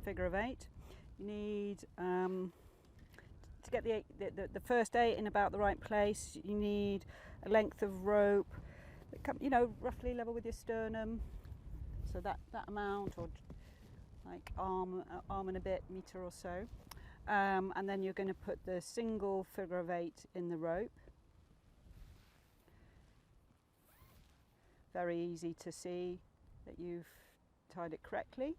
figure of 8. You need, to get the first 8 in about the right place, you need a length of rope, you know, roughly level with your sternum. So that amount, or like arm and a bit, metre or so. And then you're going to put the single figure of 8 in the rope. Very easy to see that you've tied it correctly.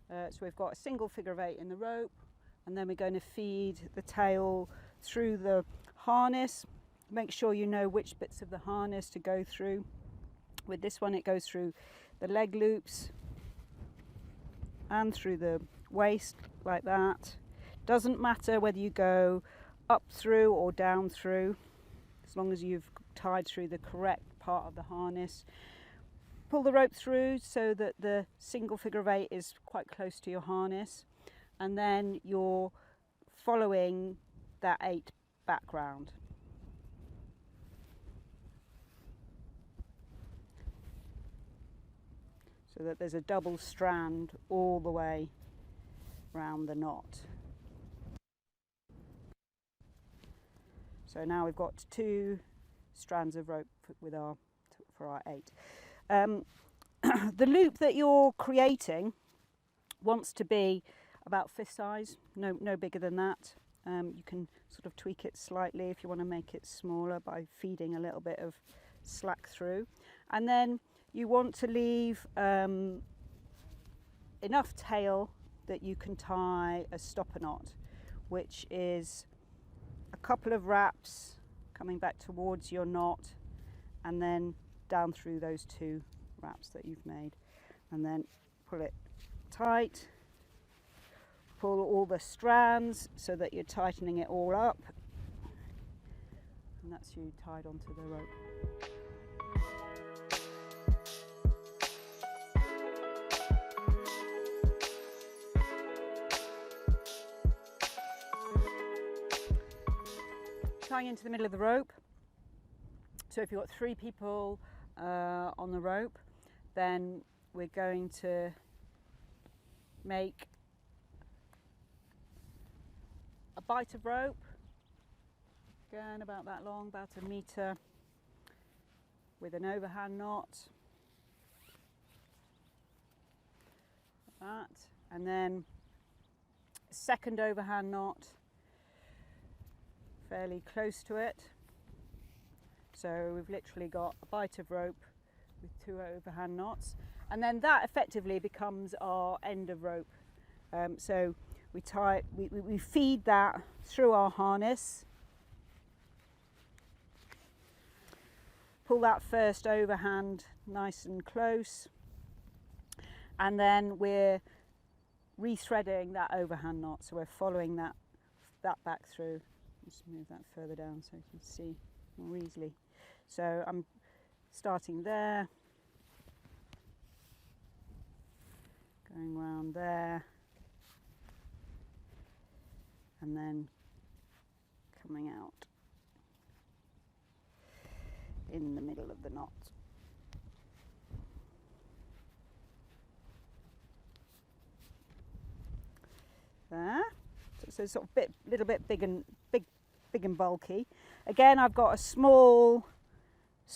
So we've got a single figure of 8 in the rope, and then we're going to feed the tail through the harness. Make sure you know which bits of the harness to go through. With this one, it goes through the leg loops and through the waist, like that. Doesn't matter whether you go up through or down through, as long as you've tied through the correct part of the harness. Pull the rope through so that the single figure of 8 is quite close to your harness, and then you're following that 8 background. So that there's a double strand all the way round the knot. So now we've got 2 strands of rope for our 8. The loop that you're creating wants to be about fist size, no bigger than that. You can sort of tweak it slightly if you want to make it smaller by feeding a little bit of slack through. And then you want to leave enough tail that you can tie a stopper knot, which is a couple of wraps coming back towards your knot, and then down through those 2 wraps that you've made, and then pull it tight. Pull all the strands so that you're tightening it all up, and that's you tied onto the rope. Tying into the middle of the rope. So if you've got 3 people on the rope, then we're going to make a bight of rope, again about that long, about a metre, with an overhand knot, like that, and then a second overhand knot fairly close to it. So we've literally got a bight of rope with 2 overhand knots, and then that effectively becomes our end of rope. So we feed that through our harness, pull that first overhand nice and close, and then we're rethreading that overhand knot. So we're following that back through. Just move that further down so you can see more easily. So I'm starting there, going round there, and then coming out in the middle of the knot. There. So it's sort of little bit big and bulky. Again, I've got a small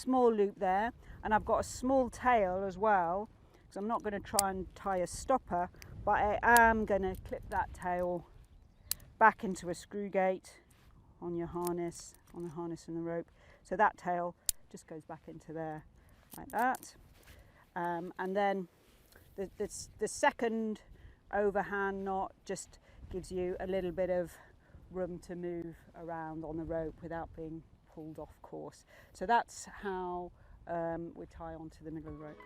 loop there, and I've got a small tail as well, because I'm not going to try and tie a stopper, but I am going to clip that tail back into a screw gate on your harness, on the harness and the rope. So that tail just goes back into there like that. And then the second overhand knot just gives you a little bit of room to move around on the rope without being pulled off course. So that's how we tie onto the middle of the rope.